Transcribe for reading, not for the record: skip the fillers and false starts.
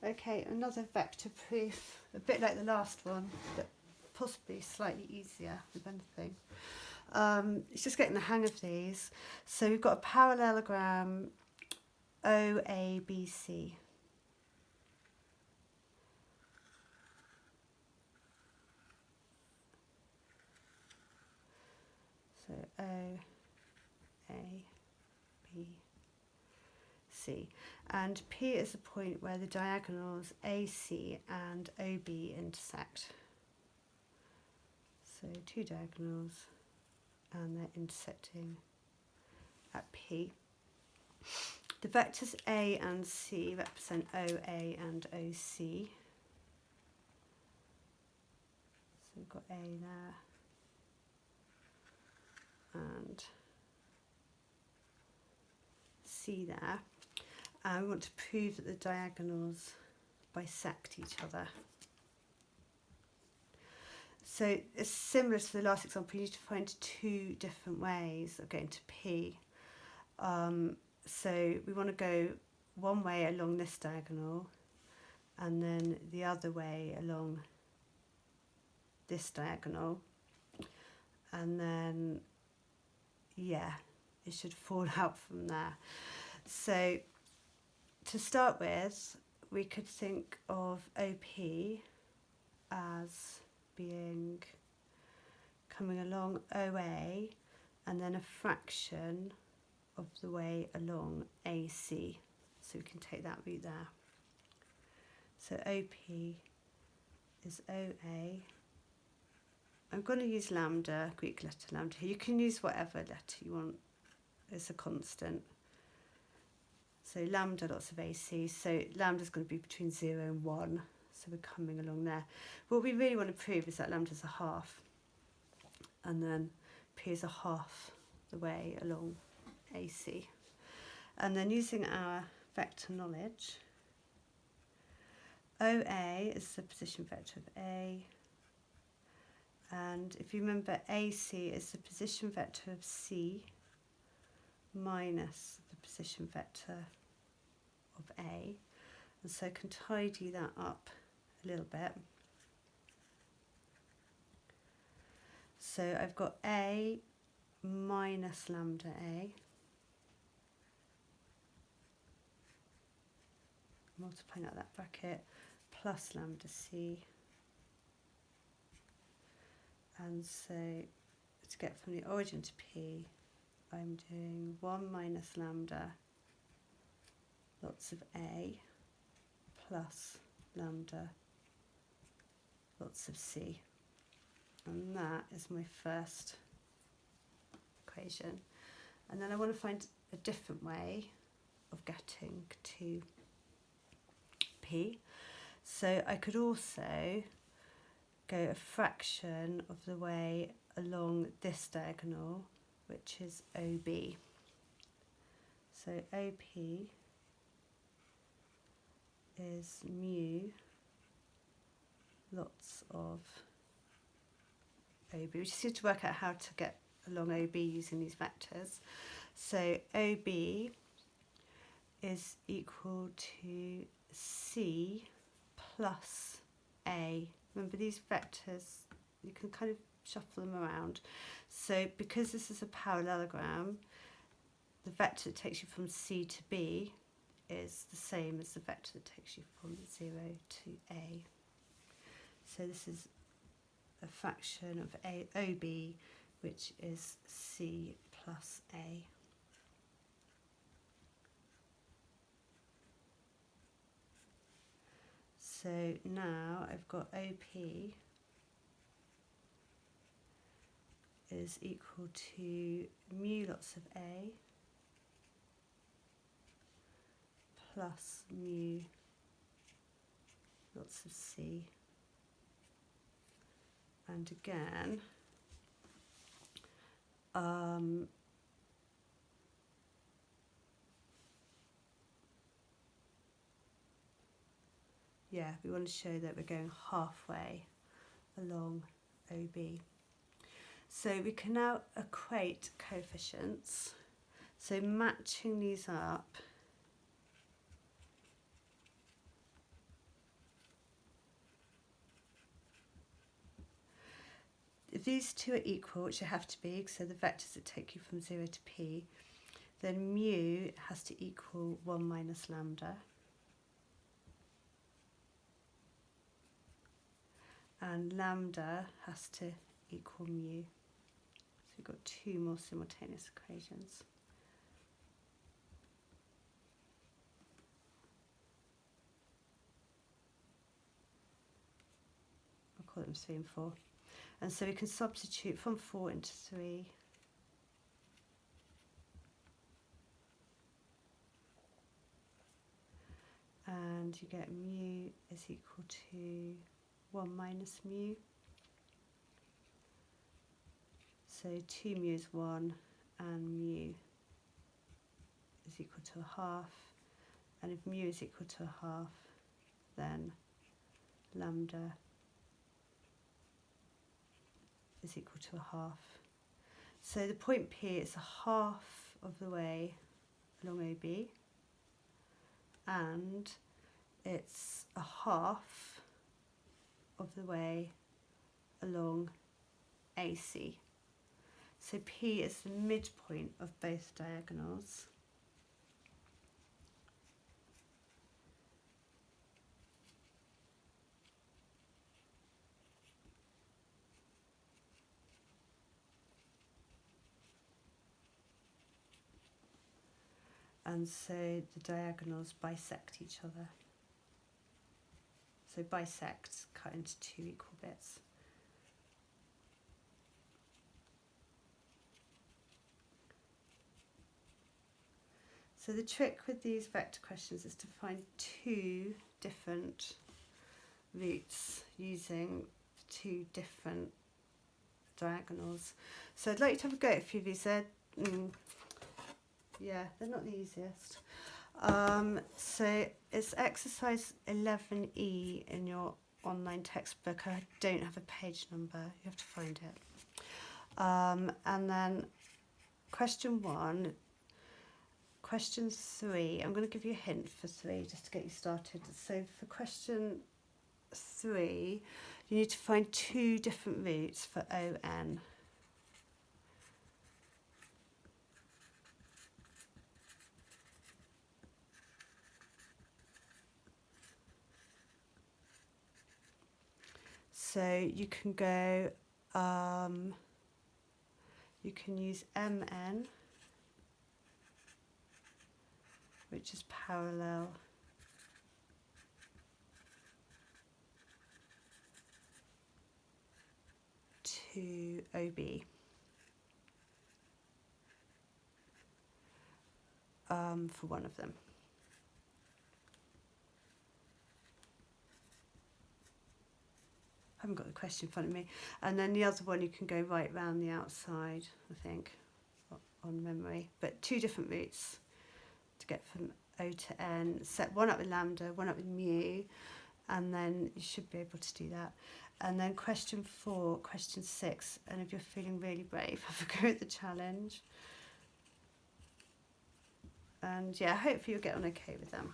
Okay, another vector proof, a bit like the last one, but possibly slightly easier, if anything. It's just getting the hang of these. So we've got a parallelogram OABC. So OABC. And P is the point where the diagonals AC and OB intersect. So two diagonals and they're intersecting at P. The vectors A and C represent OA and OC. So we've got A there and C there. And we want to prove that the diagonals bisect each other. So it's similar to the last example. You need to find two different ways of getting to P. So we want to go one way along this diagonal and then the other way along this diagonal, and then yeah, it should fall out from there. So to start with, we could think of OP as being coming along OA and then a fraction of the way along AC. So we can take that route there. So OP is OA. I'm going to use lambda, Greek letter lambda here. You can use whatever letter you want as a constant. So lambda, lots of AC. So lambda is going to be between 0 and 1. So we're coming along there. What we really want to prove is that lambda is a half. And then P is a half the way along AC. And then using our vector knowledge, OA is the position vector of A. And if you remember, AC is the position vector of C minus the position vector of A. And so I can tidy that up a little bit. So I've got A minus lambda A multiplying out that bracket plus lambda C. And so to get from the origin to P, I'm doing 1 minus lambda lots of A plus lambda lots of C. And that is my first equation. And then I want to find a different way of getting to P. So I could also go a fraction of the way along this diagonal, which is OB. So OP is mu lots of OB. We just need to work out how to get along OB using these vectors. So OB is equal to C plus A. Remember, these vectors, you can kind of shuffle them around. So because this is a parallelogram, the vector that takes you from C to B is the same as the vector that takes you from 0 to A. So this is a fraction of OB, which is C plus A. So now I've got OP is equal to mu lots of A plus mu lots of C. And again, yeah, we want to show that we're going halfway along OB. So we can now equate coefficients. So matching these up, these two are equal, which they have to be, so the vectors that take you from 0 to p, then mu has to equal 1 minus lambda. And lambda has to equal mu. So we've got two more simultaneous equations. I'll call them 3 and 4. And so we can substitute from 4 into 3. And you get mu is equal to 1 minus mu. So 2 mu is 1 and mu is equal to a half. And if mu is equal to a half, then lambda is equal to a half. So the point P is a half of the way along OB, and it's a half of the way along AC. So P is the midpoint of both diagonals. And so the diagonals bisect each other. So bisect, cut into 2 equal bits. So the trick with these vector questions is to find 2 different routes using 2 different diagonals. So I'd like you to have a go at a few of these. Yeah, they're not the easiest. So it's exercise 11E in your online textbook. I don't have a page number, you have to find it. And then question 1, question 3, I'm going to give you a hint for 3 just to get you started. So for question 3, you need to find 2 different routes for ON. So you can go, you can use MN, which is parallel to OB. For one of them. I haven't got the question in front of me. And then the other one, you can go right round the outside, I think, on memory. But 2 different routes to get from O to N. Set one up with lambda, one up with mu, and then you should be able to do that. And then question 4, question 6, and if you're feeling really brave, have a go at the challenge. And yeah, hopefully you'll get on okay with them.